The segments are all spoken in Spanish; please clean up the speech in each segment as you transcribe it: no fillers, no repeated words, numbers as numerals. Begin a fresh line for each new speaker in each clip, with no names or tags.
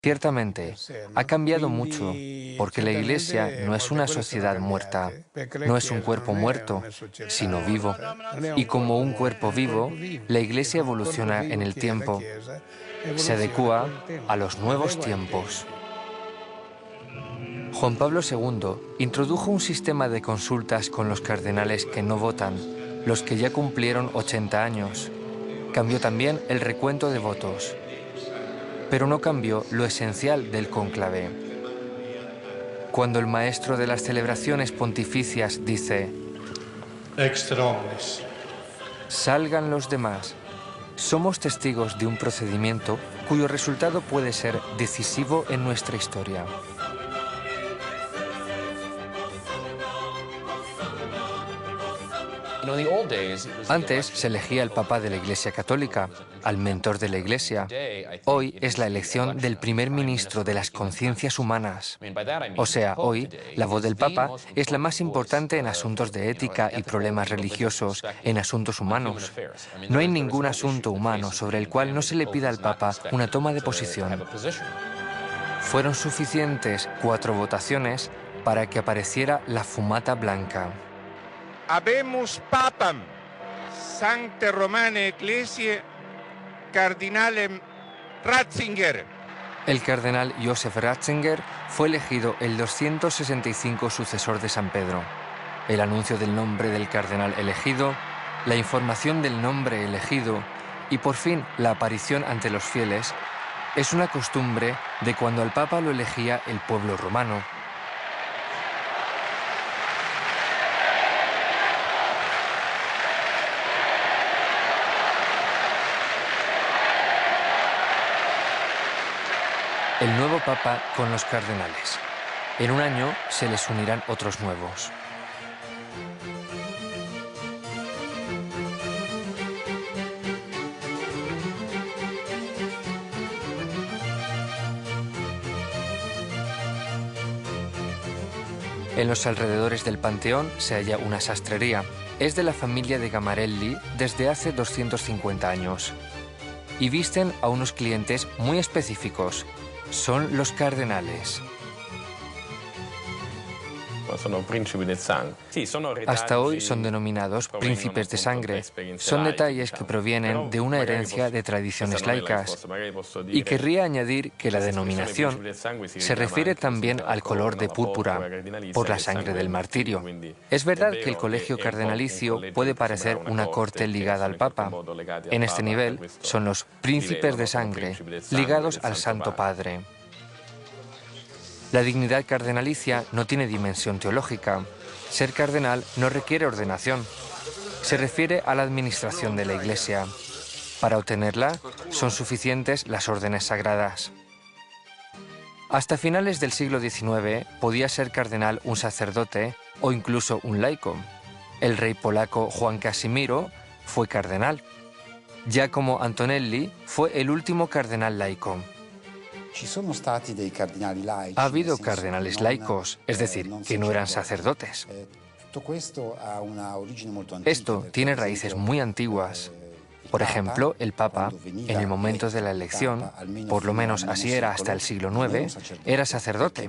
Ciertamente, ha cambiado mucho, porque la Iglesia no es una sociedad muerta, no es un cuerpo muerto, sino vivo. Y como un cuerpo vivo, la Iglesia evoluciona en el tiempo, se adecúa a los nuevos tiempos. Juan Pablo II introdujo un sistema de consultas con los cardenales que no votan, los que ya cumplieron 80 años. Cambió también el recuento de votos, pero no cambió lo esencial del cónclave. Cuando el maestro de las celebraciones pontificias dice:
Extra omnes.
Salgan los demás, somos testigos de un procedimiento cuyo resultado puede ser decisivo en nuestra historia. Antes se elegía al Papa de la Iglesia Católica, al mentor de la Iglesia. Hoy es la elección del primer ministro de las conciencias humanas. O sea, hoy la voz del Papa es la más importante en asuntos de ética y problemas religiosos, en asuntos humanos. No hay ningún asunto humano sobre el cual no se le pida al Papa una toma de posición. Fueron suficientes 4 votaciones para que apareciera la fumata blanca.
Habemus papam, sancte Romane Ecclesiae, cardinalem Ratzinger.
El cardenal Joseph Ratzinger fue elegido el 265 sucesor de San Pedro. El anuncio del nombre del cardenal elegido, la información del nombre elegido y por fin la aparición ante los fieles es una costumbre de cuando al Papa lo elegía el pueblo romano. El nuevo Papa con los cardenales. En un año se les unirán otros nuevos. En los alrededores del Panteón se halla una sastrería. Es de la familia de Gamarelli desde hace 250 años. Y visten a unos clientes muy específicos. Son los cardenales. Hasta hoy son denominados príncipes de sangre. Son detalles que provienen de una herencia de tradiciones laicas. Y querría añadir que la denominación se refiere también al color de púrpura, por la sangre del martirio. Es verdad que el colegio cardenalicio puede parecer una corte ligada al Papa. En este nivel son los príncipes de sangre, ligados al Santo Padre. La dignidad cardenalicia no tiene dimensión teológica. Ser cardenal no requiere ordenación. Se refiere a la administración de la Iglesia. Para obtenerla, son suficientes las órdenes sagradas. Hasta finales del siglo XIX podía ser cardenal un sacerdote o incluso un laico. El rey polaco Juan Casimiro fue cardenal. Giacomo Antonelli fue el último cardenal laico. Ha habido cardenales laicos, es decir, que no eran sacerdotes. Esto tiene raíces muy antiguas. Por ejemplo, el Papa, en el momento de la elección, por lo menos así era hasta el siglo IX, era sacerdote,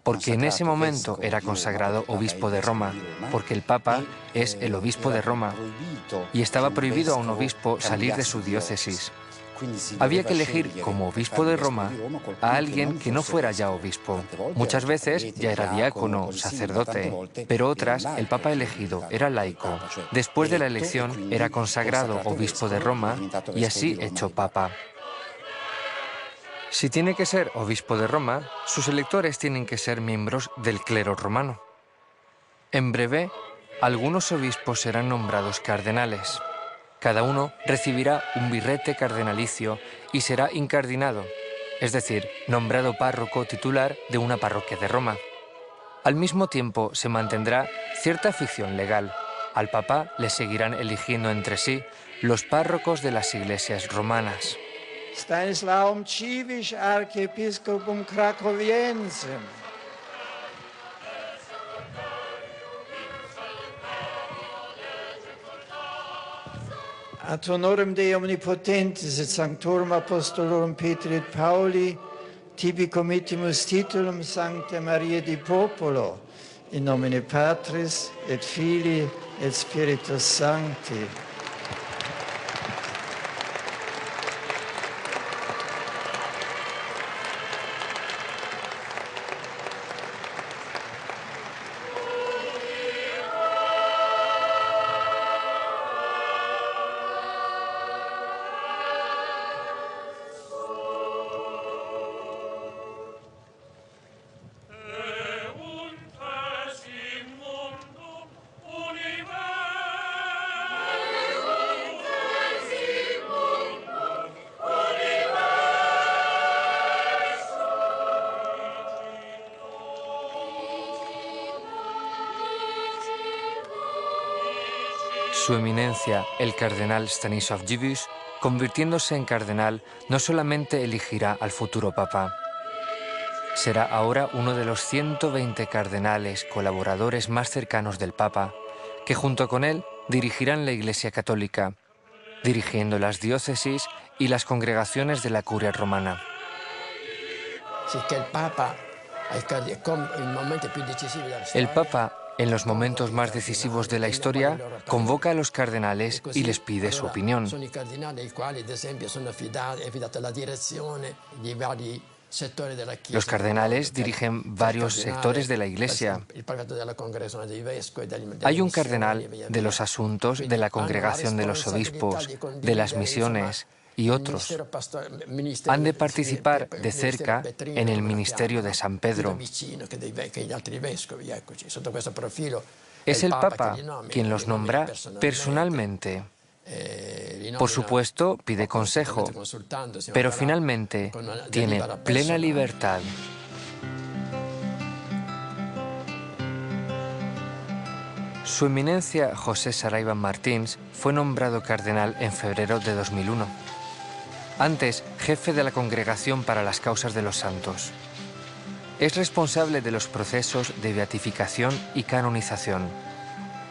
porque en ese momento era consagrado obispo de Roma, porque el Papa es el obispo de Roma, y estaba prohibido a un obispo salir de su diócesis. Había que elegir como obispo de Roma a alguien que no fuera ya obispo. Muchas veces ya era diácono, sacerdote, pero otras el Papa elegido era laico. Después de la elección era consagrado obispo de Roma y así hecho Papa. Si tiene que ser obispo de Roma, sus electores tienen que ser miembros del clero romano. En breve, algunos obispos serán nombrados cardenales. Cada uno recibirá un birrete cardenalicio y será incardinado, es decir, nombrado párroco titular de una parroquia de Roma. Al mismo tiempo se mantendrá cierta ficción legal. Al Papa le seguirán eligiendo entre sí los párrocos de las iglesias romanas.
Stanislaum Civic, archiepiscopum Cracoviensem. Ad honorem Dei omnipotentis et sanctorum apostolorum Petri et Pauli, tibi committimus titulum Sanctae Mariae di Popolo, in nomine Patris et Filii et Spiritus Sancti.
Su eminencia, el cardenal Stanisław Dziwisz, convirtiéndose en cardenal, no solamente elegirá al futuro papa. Será ahora uno de los 120 cardenales colaboradores más cercanos del papa, que junto con él dirigirán la Iglesia Católica, dirigiendo las diócesis y las congregaciones de la Curia Romana. El Papa, en los momentos más decisivos de la historia, convoca a los cardenales y les pide su opinión. Los cardenales dirigen varios sectores de la Iglesia. Hay un cardenal de los asuntos de la Congregación de los Obispos, de las misiones y otros. Han de participar de cerca en el ministerio de San Pedro. Es el Papa quien los nombra personalmente. Por supuesto, pide consejo, pero finalmente tiene plena libertad. Su eminencia José Saraiva Martins fue nombrado cardenal en febrero de 2001. Antes, jefe de la Congregación para las Causas de los Santos. Es responsable de los procesos de beatificación y canonización.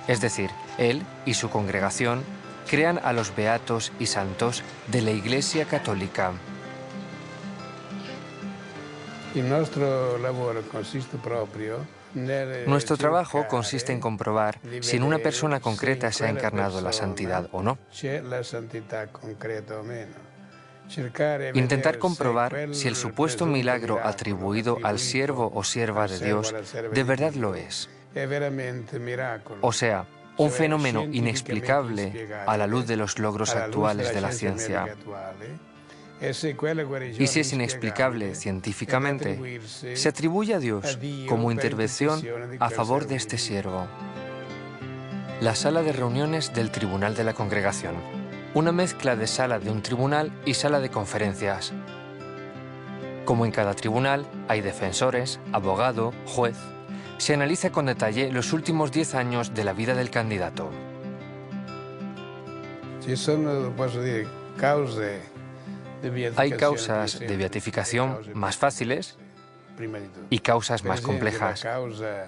Es decir, él y su congregación crean a los beatos y santos de la Iglesia Católica. Nuestro trabajo consiste en comprobar si en una persona concreta se ha encarnado la santidad o no. Intentar comprobar si el supuesto milagro atribuido al siervo o sierva de Dios de verdad lo es. O sea, un fenómeno inexplicable a la luz de los logros actuales de la ciencia. Y si es inexplicable científicamente, se atribuye a Dios como intervención a favor de este siervo. La sala de reuniones del Tribunal de la Congregación. Una mezcla de sala de un tribunal y sala de conferencias. Como en cada tribunal hay defensores, abogado, juez. Se analiza con detalle los últimos 10 años de la vida del candidato. Hay causas de beatificación más fáciles y causas más complejas.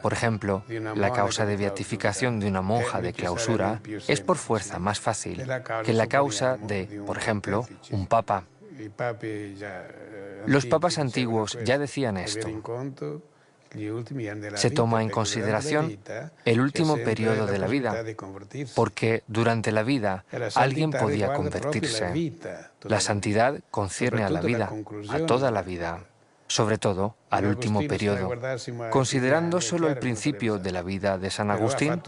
Por ejemplo, la causa de beatificación de una monja de clausura es por fuerza más fácil que la causa de, por ejemplo, un papa. Los papas antiguos ya decían esto. Se toma en consideración el último periodo de la vida, porque durante la vida alguien podía convertirse. La santidad concierne a la vida, a toda la vida, sobre todo al último periodo. Considerando solo el principio de la vida de San Agustín,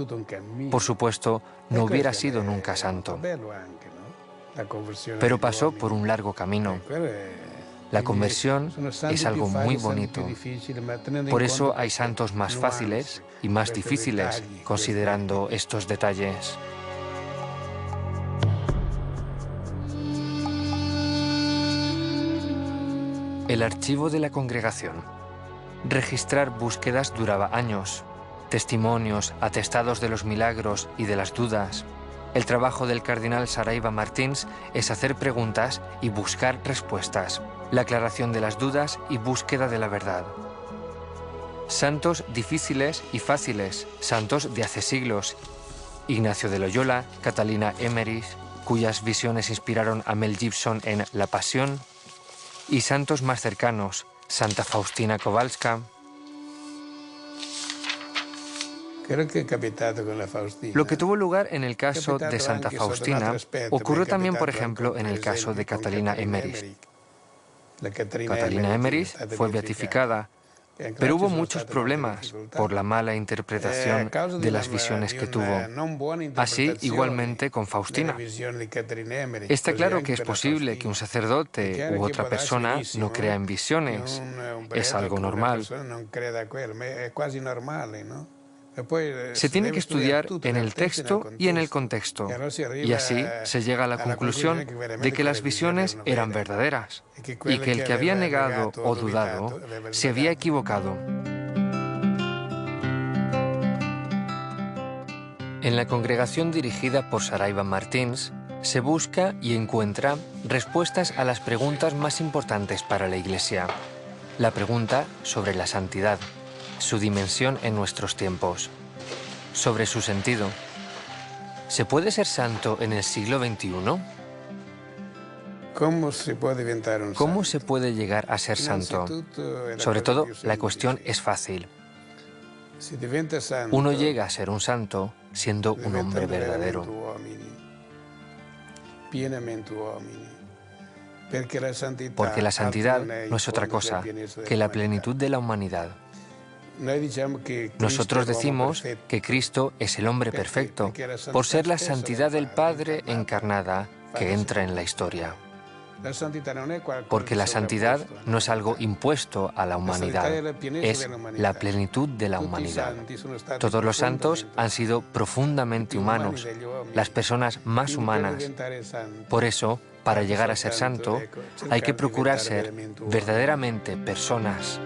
por supuesto, no hubiera sido nunca santo, pero pasó por un largo camino. La conversión es algo muy bonito. Por eso hay santos más fáciles y más difíciles, considerando estos detalles. El archivo de la congregación. Registrar búsquedas duraba años. Testimonios, atestados de los milagros y de las dudas. El trabajo del cardenal Saraiva Martins es hacer preguntas y buscar respuestas. La aclaración de las dudas y búsqueda de la verdad. Santos difíciles y fáciles, santos de hace siglos. Ignacio de Loyola, Catalina Emmerich, cuyas visiones inspiraron a Mel Gibson en La Pasión, y santos más cercanos, Santa Faustina Kowalska. Lo que tuvo lugar en el caso de Santa Faustina ocurrió también, por ejemplo, en el caso de Catalina Emmerich. Catalina Emmerich fue beatificada, pero hubo muchos problemas por la mala interpretación de las visiones que tuvo. Así, igualmente con Faustina. Está claro que es posible que un sacerdote u otra persona no crea en visiones. Es algo normal. Se tiene que estudiar en el texto y en el contexto, y así se llega a la conclusión de que las visiones eran verdaderas y que el que había negado o dudado se había equivocado. En la congregación dirigida por Saraiva Martins se busca y encuentra respuestas a las preguntas más importantes para la Iglesia. La pregunta sobre la santidad, su dimensión en nuestros tiempos, sobre su sentido. ¿Se puede ser santo en el siglo XXI? ¿Cómo se puede llegar a ser santo? Sobre todo, la cuestión es fácil. Uno llega a ser un santo siendo un hombre verdadero. Porque la santidad no es otra cosa que la plenitud de la humanidad. Nosotros decimos que Cristo es el hombre perfecto, por ser la santidad del Padre encarnada que entra en la historia. Porque la santidad no es algo impuesto a la humanidad, es la plenitud de la humanidad. Todos los santos han sido profundamente humanos, las personas más humanas. Por eso, para llegar a ser santo, hay que procurar ser verdaderamente personas.